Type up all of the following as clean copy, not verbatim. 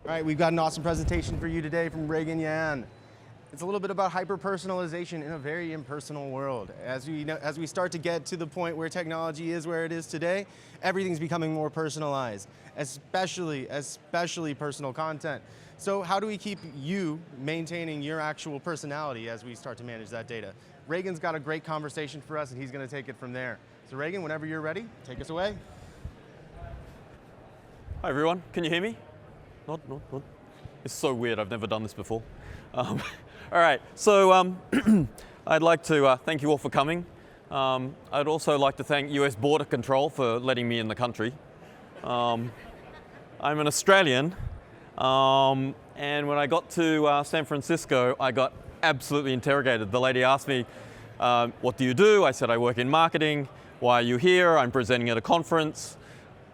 All right, we've got an awesome presentation for you today from Reagan Yan. It's a little bit about hyper-personalization in a very impersonal world. As we start to get to the point where technology is where it is today, everything's becoming more personalized, especially personal content. So how do we keep you maintaining your actual personality as we start to manage that data? Reagan's got a great conversation for us, and he's going to take it from there. So Reagan, whenever you're ready, take us away. Hi everyone, can you hear me? Not. It's so weird, I've never done this before. All right, so I'd like to thank you all for coming. I'd also like to thank US Border Control for letting me in the country. I'm an Australian, and when I got to San Francisco, I got absolutely interrogated. The lady asked me, what do you do? I said, I work in marketing. Why are you here? I'm presenting at a conference.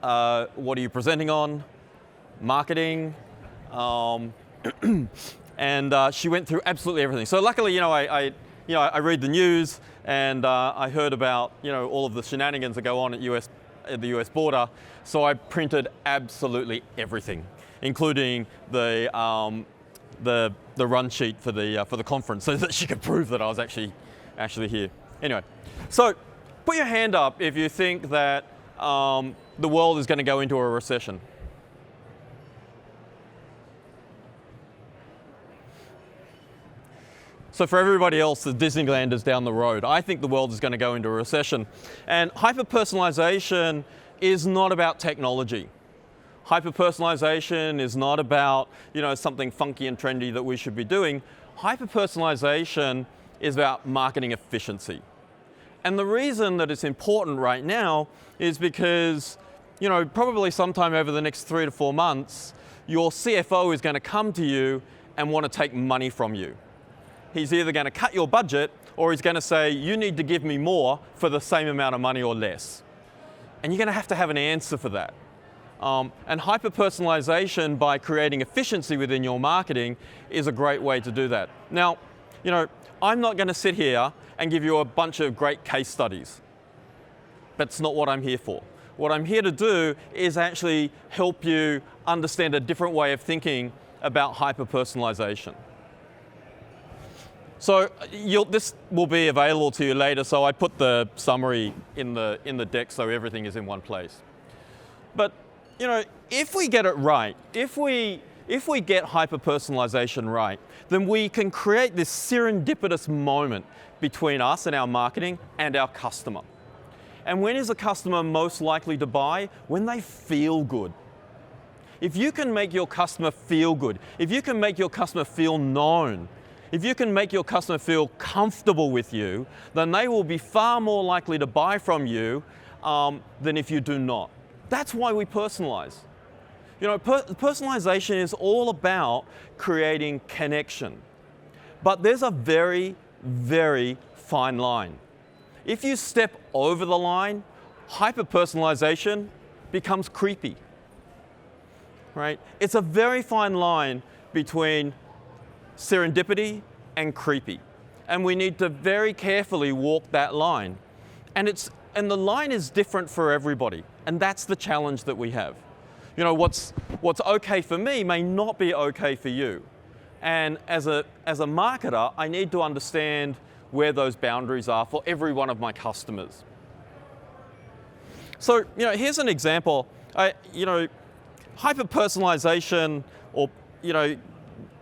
What are you presenting on? Marketing. And she went through absolutely everything. So luckily, I read the news, and I heard about all of the shenanigans that go on at the US border. So I printed absolutely everything, including the run sheet for the conference, so that she could prove that I was actually here. Anyway, so put your hand up if you think that the world is going to go into a recession. So for everybody else, the Disneyland is down the road. I think the world is going to go into a recession. And hyper-personalization is not about technology. Hyper-personalization is not about something funky and trendy that we should be doing. Hyper-personalization is about marketing efficiency. And the reason that it's important right now is because probably sometime over the next 3 to 4 months, your CFO is going to come to you and want to take money from you. He's either going to cut your budget, or he's going to say, you need to give me more for the same amount of money or less. And you're going to have an answer for that. And hyper-personalization, by creating efficiency within your marketing, is a great way to do that. Now, I'm not going to sit here and give you a bunch of great case studies. That's not what I'm here for. What I'm here to do is actually help you understand a different way of thinking about hyper-personalization. So this will be available to you later, so I put the summary in the deck so everything is in one place. But if we get it right, if we get hyper-personalization right, then we can create this serendipitous moment between us and our marketing and our customer. And when is a customer most likely to buy? When they feel good. If you can make your customer feel good, if you can make your customer feel known, if you can make your customer feel comfortable with you, then they will be far more likely to buy from you than if you do not. That's why we personalize. Personalization is all about creating connection. But there's a very, very fine line. If you step over the line, hyper-personalization becomes creepy. Right? It's a very fine line between serendipity and creepy. And we need to very carefully walk that line. And the line is different for everybody. And that's the challenge that we have. What's okay for me may not be okay for you. And as a marketer, I need to understand where those boundaries are for every one of my customers. So, here's an example. Hyper-personalization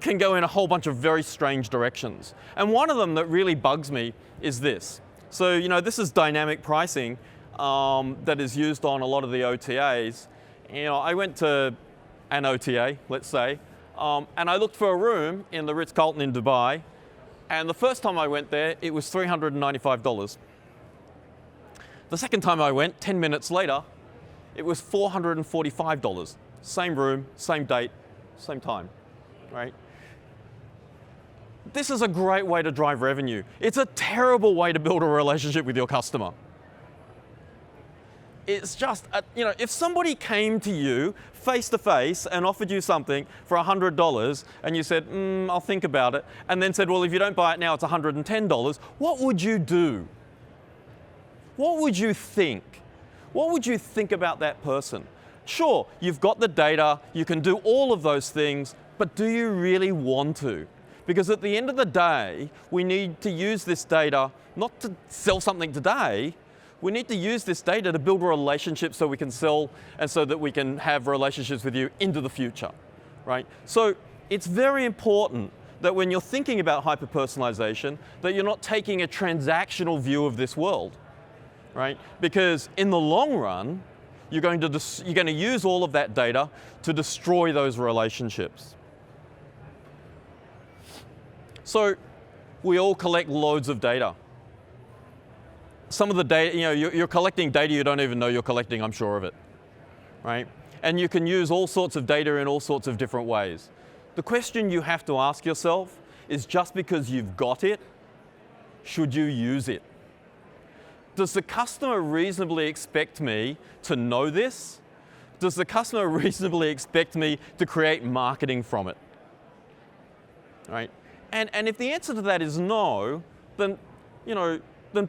can go in a whole bunch of very strange directions. And one of them that really bugs me is this. So, this is dynamic pricing that is used on a lot of the OTAs. I went to an OTA, let's say, and I looked for a room in the Ritz-Carlton in Dubai. And the first time I went there, it was $395. The second time I went, 10 minutes later, it was $445. Same room, same date, same time, right? This is a great way to drive revenue. It's a terrible way to build a relationship with your customer. It's just, if somebody came to you face to face and offered you something for $100 and you said, I'll think about it, and then said, well, if you don't buy it now, it's $110, what would you do? What would you think? What would you think about that person? Sure, you've got the data, you can do all of those things, but do you really want to? Because at the end of the day, we need to use this data not to sell something today, we need to use this data to build relationships so we can sell and so that we can have relationships with you into the future, right? So it's very important that when you're thinking about hyper-personalization, that you're not taking a transactional view of this world, right? Because in the long run, you're going to use all of that data to destroy those relationships. So we all collect loads of data. Some of the data, you're collecting data you don't even know you're collecting, I'm sure of it, right? And you can use all sorts of data in all sorts of different ways. The question you have to ask yourself is, just because you've got it, should you use it? Does the customer reasonably expect me to know this? Does the customer reasonably expect me to create marketing from it? Right? And if the answer to that is no, then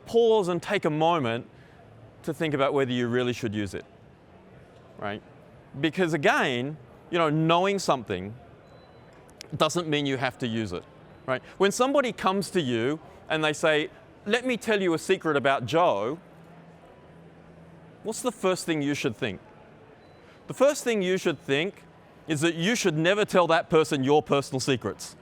pause and take a moment to think about whether you really should use it, right? Because again, knowing something doesn't mean you have to use it, right? When somebody comes to you and they say, let me tell you a secret about Joe, what's the first thing you should think? The first thing you should think is that you should never tell that person your personal secrets.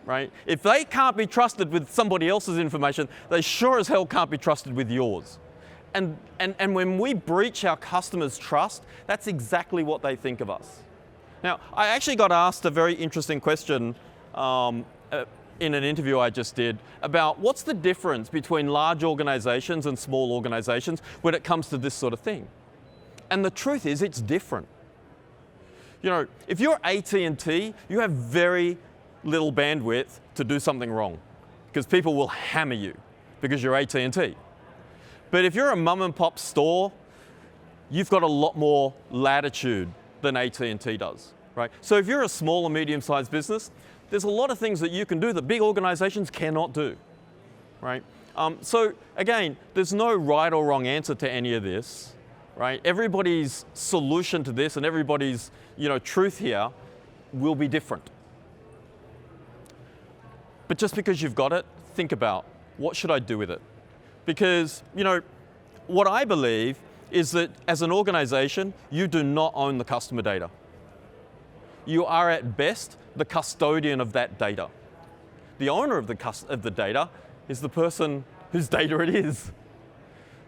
Right? If they can't be trusted with somebody else's information, they sure as hell can't be trusted with yours. And when we breach our customers' trust, that's exactly what they think of us. Now, I actually got asked a very interesting question in an interview I just did about what's the difference between large organizations and small organizations when it comes to this sort of thing. And the truth is, it's different. If you're AT&T, you have very little bandwidth to do something wrong, because people will hammer you because you're AT&T. But if you're a mum and pop store, you've got a lot more latitude than AT&T does, right? So if you're a small or medium-sized business, there's a lot of things that you can do that big organizations cannot do, right? So again, there's no right or wrong answer to any of this, right? Everybody's solution to this and everybody's truth here will be different. But just because you've got it, think about, what should I do with it? Because, what I believe is that as an organization, you do not own the customer data. You are at best the custodian of that data. The owner of the data is the person whose data it is.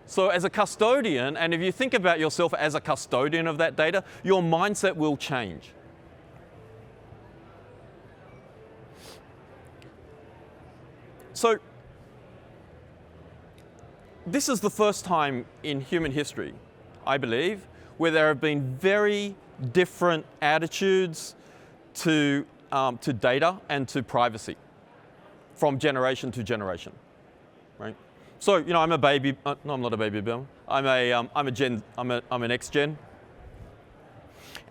So as a custodian, and if you think about yourself as a custodian of that data, your mindset will change. So this is the first time in human history, I believe, where there have been very different attitudes to data and to privacy from generation to generation, right? So I'm a baby. No, I'm not a baby boomer. I'm an X-gen.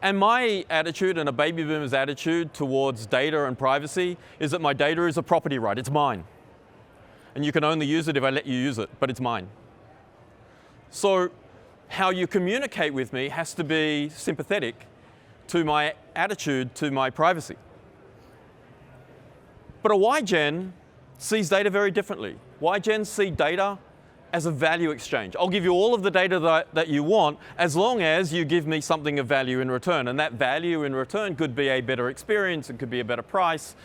And my attitude and a baby boomer's attitude towards data and privacy is that my data is a property right. It's mine. And you can only use it if I let you use it, but it's mine. So how you communicate with me has to be sympathetic to my attitude to my privacy. But a Y-gen sees data very differently. Y-gens see data as a value exchange. I'll give you all of the data that you want as long as you give me something of value in return. And that value in return could be a better experience, it could be a better price,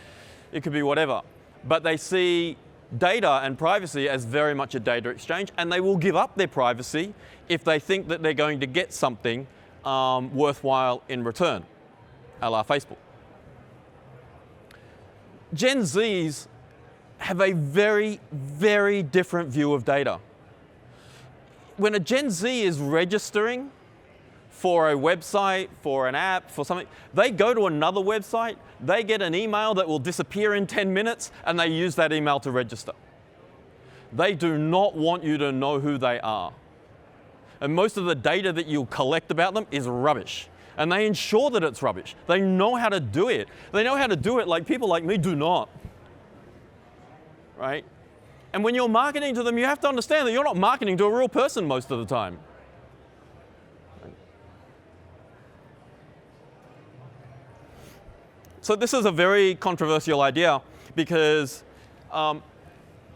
it could be whatever. But they see data and privacy as very much a data exchange, and they will give up their privacy if they think that they're going to get something worthwhile in return, a la Facebook. Gen Zs have a very, very different view of data. When a Gen Z is registering for a website, for an app, for something, they go to another website, they get an email that will disappear in 10 minutes, and they use that email to register. They do not want you to know who they are. And most of the data that you'll collect about them is rubbish. And they ensure that it's rubbish. They know how to do it. They know how to do it like people like me do not. Right? And when you're marketing to them, you have to understand that you're not marketing to a real person most of the time. So this is a very controversial idea because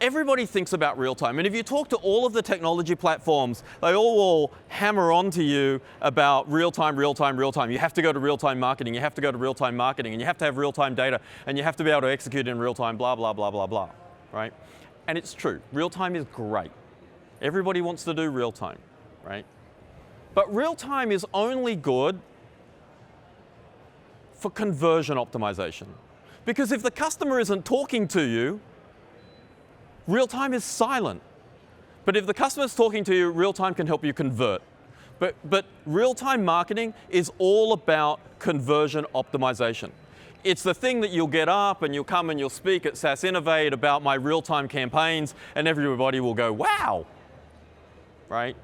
everybody thinks about real time. And if you talk to all of the technology platforms, they all will hammer on to you about real time, real time, real time. You have to go to real time marketing, you have to go to real time marketing, and you have to have real time data, and you have to be able to execute in real time, blah, blah, blah, blah, blah, right? And it's true, real time is great. Everybody wants to do real time, right? But real time is only good for conversion optimization. Because if the customer isn't talking to you, real time is silent. But if the customer is talking to you, real time can help you convert. But real time marketing is all about conversion optimization. It's the thing that you'll get up and you'll come and you'll speak at SaaS Innovate about my real time campaigns, and everybody will go, wow, right?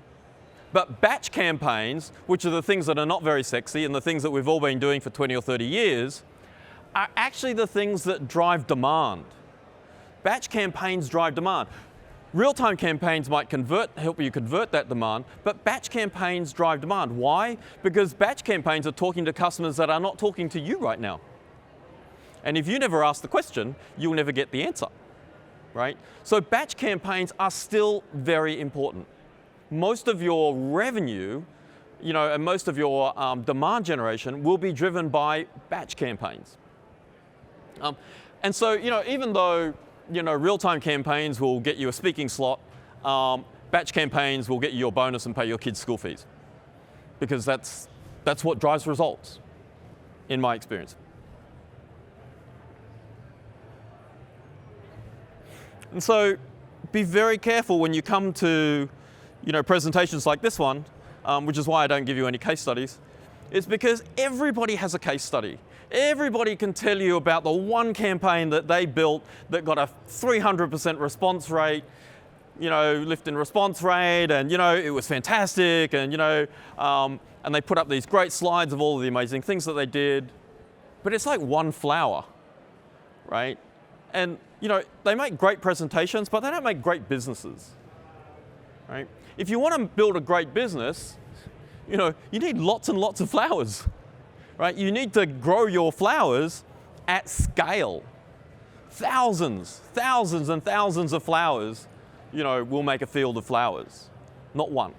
But batch campaigns, which are the things that are not very sexy and the things that we've all been doing for 20 or 30 years, are actually the things that drive demand. Batch campaigns drive demand. Real-time campaigns might help you convert that demand, but batch campaigns drive demand. Why? Because batch campaigns are talking to customers that are not talking to you right now. And if you never ask the question, you'll never get the answer, right? So batch campaigns are still very important. Most of your revenue, and most of your demand generation will be driven by batch campaigns. And so, even though, real-time campaigns will get you a speaking slot, batch campaigns will get you your bonus and pay your kids' school fees. Because that's what drives results, in my experience. And so, be very careful when you come to presentations like this one, which is why I don't give you any case studies, is because everybody has a case study. Everybody can tell you about the one campaign that they built that got a 300% response rate, lift in response rate, and it was fantastic, and and they put up these great slides of all of the amazing things that they did. But it's like one flower, right? And they make great presentations, but they don't make great businesses, right? If you want to build a great business, you need lots and lots of flowers, right? You need to grow your flowers at scale. Thousands and thousands of flowers, will make a field of flowers, not one.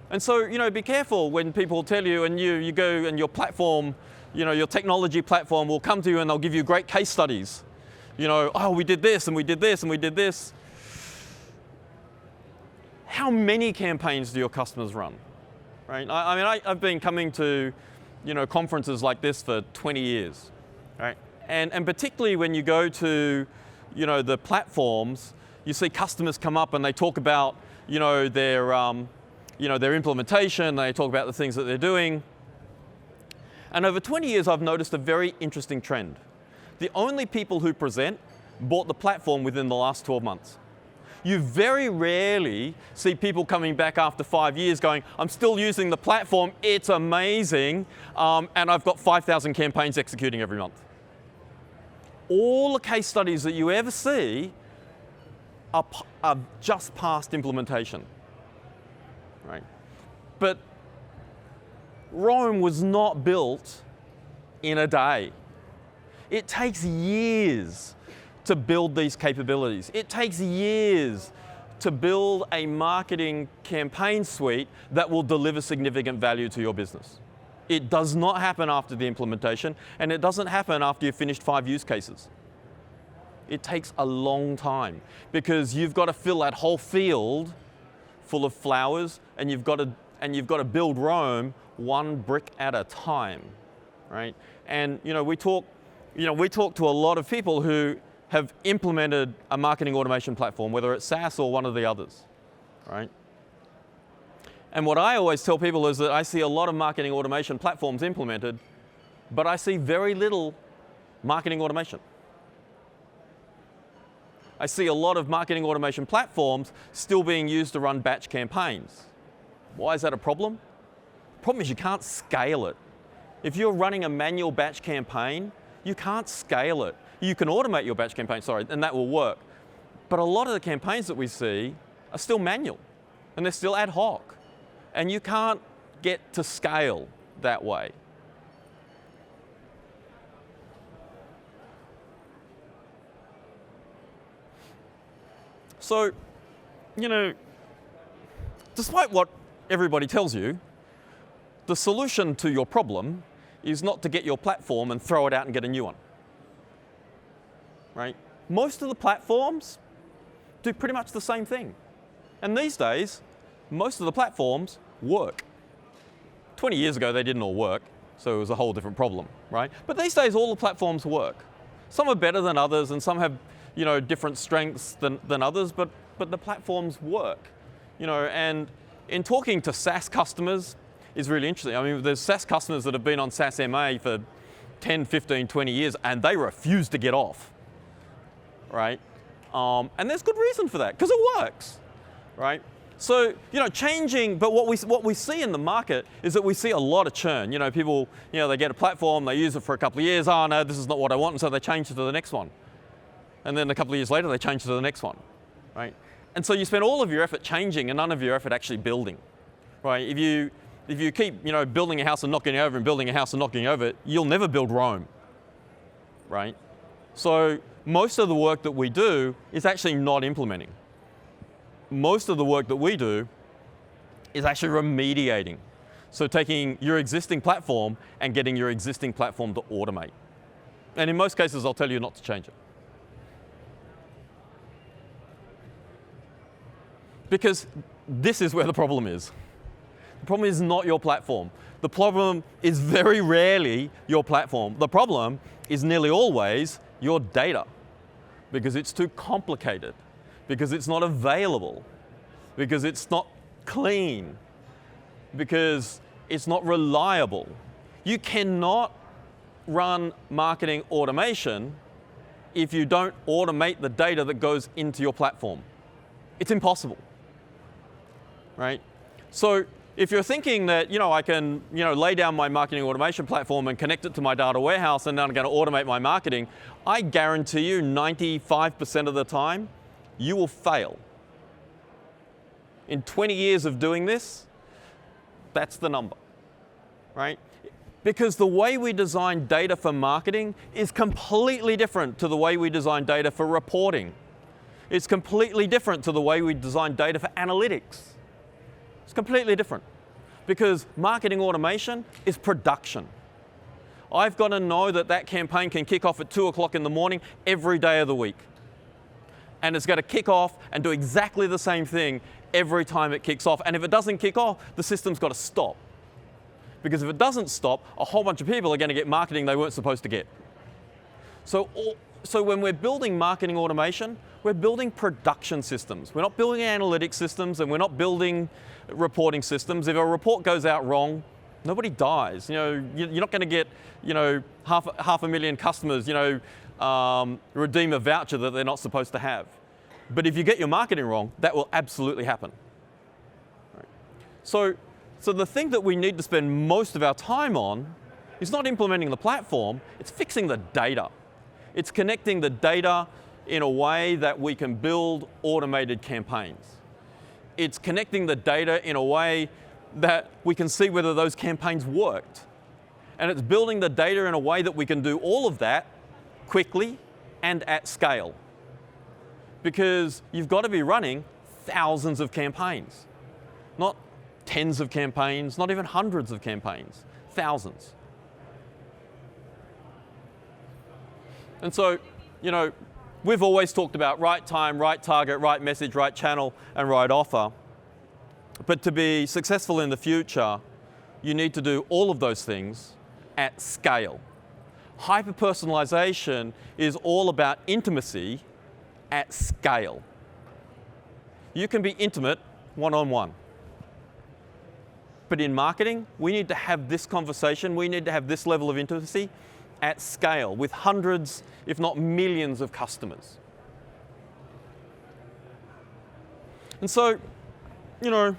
And so, be careful when people tell you, and you go and your platform, your technology platform will come to you and they'll give you great case studies. Oh, we did this and we did this and we did this. How many campaigns do your customers run, right? I've been coming to, conferences like this for 20 years, right? And particularly when you go to, the platforms, you see customers come up and they talk about, their implementation. They talk about the things that they're doing. And over 20 years, I've noticed a very interesting trend. The only people who present bought the platform within the last 12 months. You very rarely see people coming back after 5 years going, I'm still using the platform, it's amazing, and I've got 5,000 campaigns executing every month. All the case studies that you ever see are just past implementation, right? But Rome was not built in a day. It takes years to build these capabilities. It takes years to build a marketing campaign suite that will deliver significant value to your business. It does not happen after the implementation, and it doesn't happen after you've finished 5 use cases. It takes a long time because you've got to fill that whole field full of flowers, and you've got to build Rome one brick at a time, right? And we talk to a lot of people who have implemented a marketing automation platform, whether it's SaaS or one of the others, right? And what I always tell people is that I see a lot of marketing automation platforms implemented, but I see very little marketing automation. I see a lot of marketing automation platforms still being used to run batch campaigns. Why is that a problem? The problem is you can't scale it. If you're running a manual batch campaign, you can't scale it. You can automate your batch campaign, and that will work. But a lot of the campaigns that we see are still manual, and they're still ad hoc. And you can't get to scale that way. So, you know, despite what everybody tells you, the solution to your problem is not to get your platform and throw it out and get a new one. Right? Most of the platforms do pretty much the same thing. And these days, most of the platforms work. 20 years ago, they didn't all work, so it was a whole different problem, right? But these days, all the platforms work. Some are better than others, and some have, you know, different strengths than others, but the platforms work. You know, and in talking to SaaS customers is really interesting. I mean, there's SaaS customers that have been on SaaS MA for 10, 15, 20 years, and they refuse to get off, right? And there's good reason for that, because it works, right? So, you know, changing, but what we see in the market is that we see a lot of churn. You know, people, you know, they get a platform, they use it for a couple of years, oh no, this is not what I want, and so they change it to the next one. And then a couple of years later, they change it to the next one, right? And so you spend all of your effort changing and none of your effort actually building, right? If you keep, you know, building a house and knocking over and building a house and knocking over it, you'll never build Rome, right? So most of the work that we do is actually not implementing. Most of the work that we do is actually remediating. So taking your existing platform and getting your existing platform to automate. And in most cases, I'll tell you not to change it. Because this is where the problem is. The problem is not your platform. The problem is very rarely your platform. The problem is nearly always your data, because it's too complicated, because it's not available, because it's not clean, because it's not reliable. You cannot run marketing automation if you don't automate the data that goes into your platform. It's impossible, right? So if you're thinking that, you know, I can, you know, lay down my marketing automation platform and connect it to my data warehouse and then I'm going to automate my marketing, I guarantee you 95% of the time, you will fail. In 20 years of doing this, that's the number, right? Because the way we design data for marketing is completely different to the way we design data for reporting. It's completely different to the way we design data for analytics. It's completely different, because marketing automation is production. I've got to know that that campaign can kick off at 2 o'clock in the morning every day of the week. And it's going to kick off and do exactly the same thing every time it kicks off. And if it doesn't kick off, the system's got to stop. Because if it doesn't stop, a whole bunch of people are going to get marketing they weren't supposed to get. So when we're building marketing automation, we're building production systems. We're not building analytics systems, and we're not building reporting systems. If a report goes out wrong, nobody dies. You know, you're not going to get, you know, half a million customers, you know, redeem a voucher that they're not supposed to have. But if you get your marketing wrong, that will absolutely happen. Right. So the thing that we need to spend most of our time on is not implementing the platform, it's fixing the data. It's connecting the data in a way that we can build automated campaigns. It's connecting the data in a way that we can see whether those campaigns worked. And it's building the data in a way that we can do all of that quickly and at scale. Because you've got to be running thousands of campaigns. Not tens of campaigns, not even hundreds of campaigns, thousands. And so, you know, we've always talked about right time, right target, right message, right channel, and right offer. But to be successful in the future, you need to do all of those things at scale. Hyper-personalization is all about intimacy at scale. You can be intimate one-on-one. But in marketing, we need to have this conversation, we need to have this level of intimacy at scale with hundreds, if not millions of customers. And so, you know,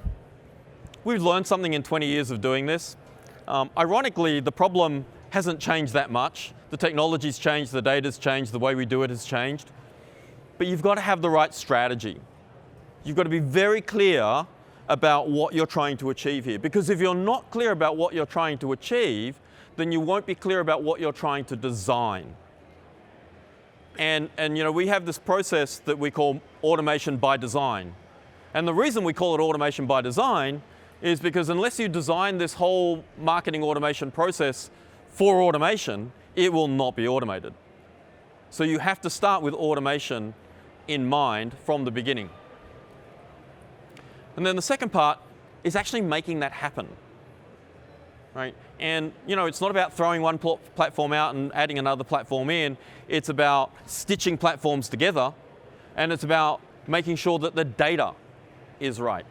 we've learned something in 20 years of doing this. Ironically, the problem hasn't changed that much. The technology's changed, the data's changed, the way we do it has changed. But you've got to have the right strategy. You've got to be very clear about what you're trying to achieve here. Because if you're not clear about what you're trying to achieve, then you won't be clear about what you're trying to design. And we have this process that we call automation by design. And the reason we call it automation by design is because unless you design this whole marketing automation process for automation, it will not be automated. So you have to start with automation in mind from the beginning. And then the second part is actually making that happen, right? And it's not about throwing one platform out and adding another platform in. It's about stitching platforms together, and it's about making sure that the data is right.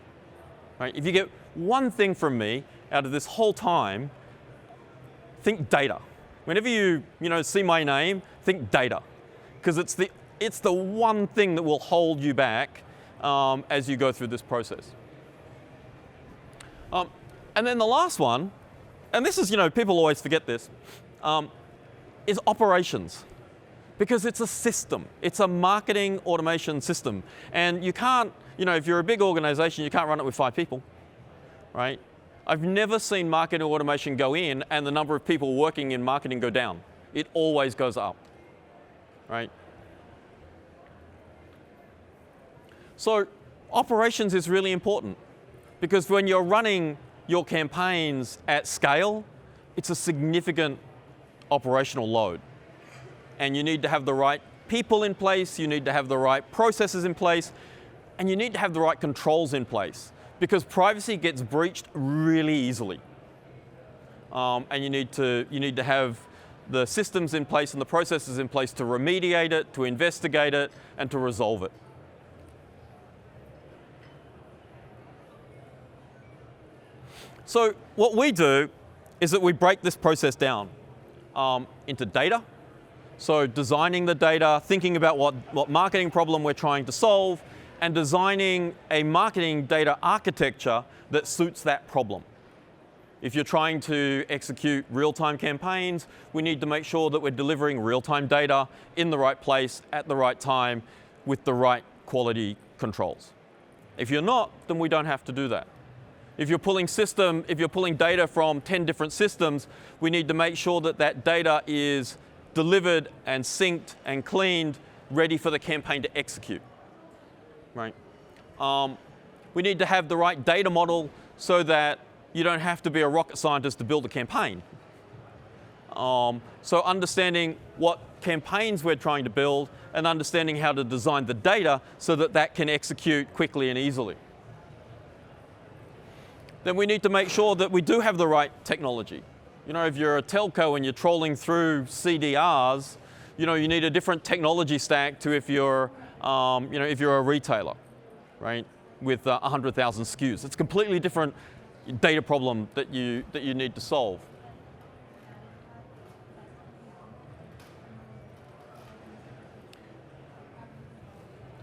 Right? If you get one thing from me out of this whole time, think data. Whenever you see my name, think data, because it's the one thing that will hold you back as you go through this process. And then the last one, and this is, people always forget this, is operations. Because it's a system. It's a marketing automation system. And you can't, if you're a big organization, you can't run it with 5 people, right? I've never seen marketing automation go in and the number of people working in marketing go down. It always goes up, right? So operations is really important because when you're running your campaigns at scale, it's a significant operational load. And you need to have the right people in place, you need to have the right processes in place, and you need to have the right controls in place because privacy gets breached really easily. And you need to have the systems in place and the processes in place to remediate it, to investigate it, and to resolve it. So what we do is that we break this process down into data. So designing the data, thinking about what marketing problem we're trying to solve, and designing a marketing data architecture that suits that problem. If you're trying to execute real-time campaigns, we need to make sure that we're delivering real-time data in the right place at the right time with the right quality controls. If you're not, then we don't have to do that. If you're pulling data from 10 different systems, we need to make sure that that data is delivered and synced and cleaned, ready for the campaign to execute, right? We need to have the right data model so that you don't have to be a rocket scientist to build a campaign. So understanding what campaigns we're trying to build and understanding how to design the data so that that can execute quickly and easily. Then we need to make sure that we do have the right technology. If you're a telco and you're trolling through CDRs, you need a different technology stack to if you're a retailer, right, with 100,000 SKUs. It's a completely different data problem that you need to solve.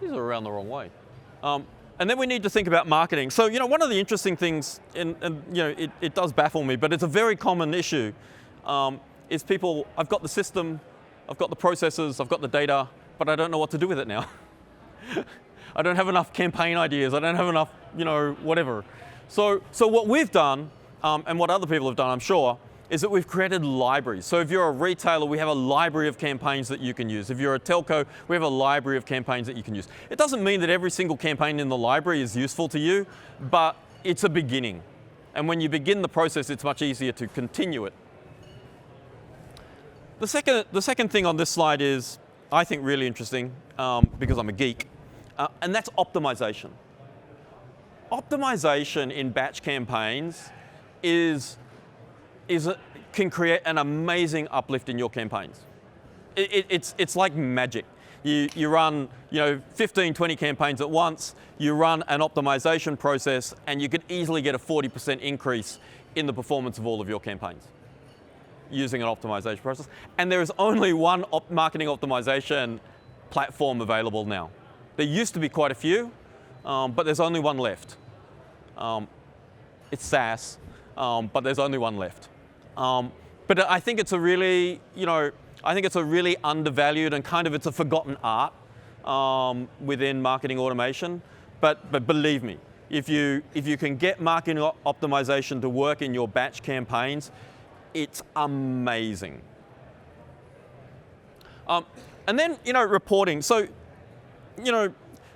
These are around the wrong way. And then we need to think about marketing. So, one of the interesting things, and it does baffle me, but it's a very common issue, is people, I've got the system, I've got the processes, I've got the data, but I don't know what to do with it now. I don't have enough campaign ideas, I don't have enough, whatever. So what we've done, and what other people have done, I'm sure, is that we've created libraries. So if you're a retailer, we have a library of campaigns that you can use. If you're a telco, we have a library of campaigns that you can use. It doesn't mean that every single campaign in the library is useful to you, but it's a beginning. And when you begin the process, it's much easier to continue it. The second thing on this slide is, I think, really interesting, because I'm a geek, and that's optimization. Optimization in batch campaigns can create an amazing uplift in your campaigns. It's like magic. You run 15, 20 campaigns at once, you run an optimization process, and you could easily get a 40% increase in the performance of all of your campaigns using an optimization process. And there is only one marketing optimization platform available now. There used to be quite a few, but there's only one left. It's SaaS, but there's only one left. But I think it's a really, undervalued and it's a forgotten art within marketing automation. But believe me, if you can get marketing optimization to work in your batch campaigns, it's amazing. And then, reporting. So,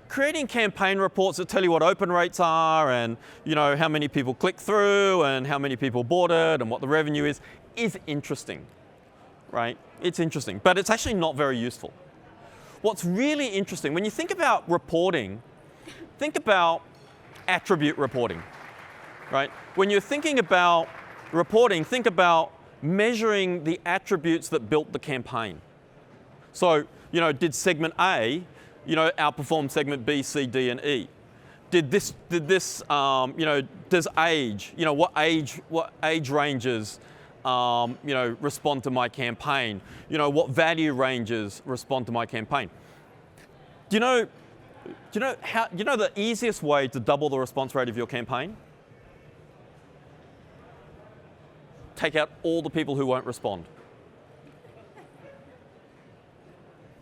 creating campaign reports that tell you what open rates are and, how many people click through and how many people bought it and what the revenue is interesting, right? It's interesting, but it's actually not very useful. What's really interesting, when you think about reporting, think about attribute reporting, right? When you're thinking about reporting, think about measuring the attributes that built the campaign. So, did segment A, outperform segment B, C, D, and E? Did this, does age, what age ranges, respond to my campaign? What value ranges respond to my campaign? Do you know the easiest way to double the response rate of your campaign? Take out all the people who won't respond.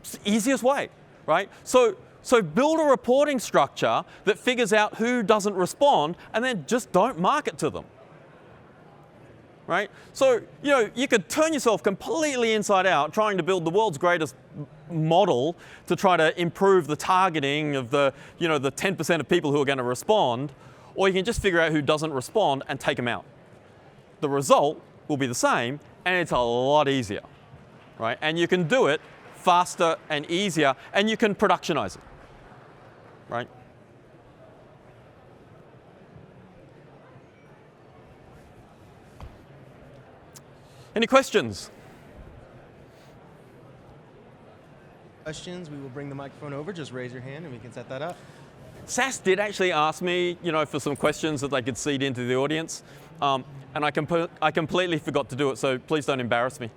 It's the easiest way, right? So build a reporting structure that figures out who doesn't respond and then just don't market to them. Right? So, you could turn yourself completely inside out trying to build the world's greatest model to try to improve the targeting of the 10% of people who are going to respond, or you can just figure out who doesn't respond and take them out. The result will be the same, and it's a lot easier, right? And you can do it faster and easier, and you can productionize it, right? Any questions? Questions, we will bring the microphone over. Just raise your hand and we can set that up. SAS did actually ask me, for some questions that they could seed into the audience, and I completely forgot to do it, so please don't embarrass me.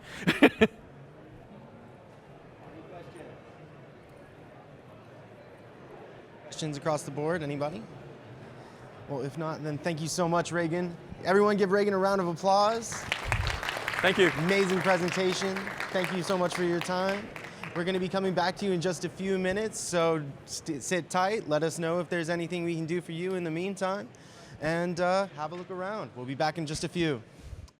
Questions across the board, anybody? Well, if not, then thank you so much, Reagan. Everyone give Reagan a round of applause. Thank you. Amazing presentation. Thank you so much for your time. We're going to be coming back to you in just a few minutes, so sit tight. Let us know if there's anything we can do for you in the meantime, and have a look around. We'll be back in just a few.